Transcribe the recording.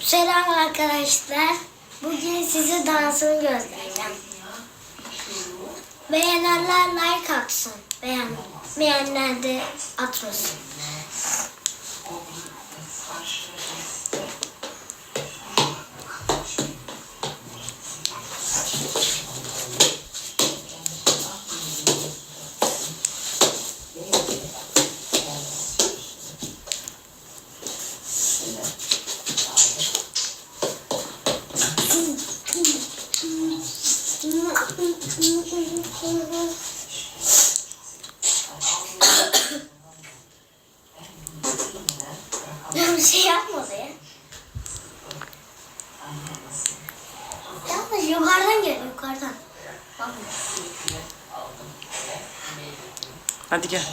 Selam arkadaşlar. Bugün size dansını göstereceğim. Beğenenler like atsın. Beğenmeyenler de atmasın. Bir şey yapmadı ya. Yalnız yukarıdan gel, yukarıdan. Bakın. Hadi gel.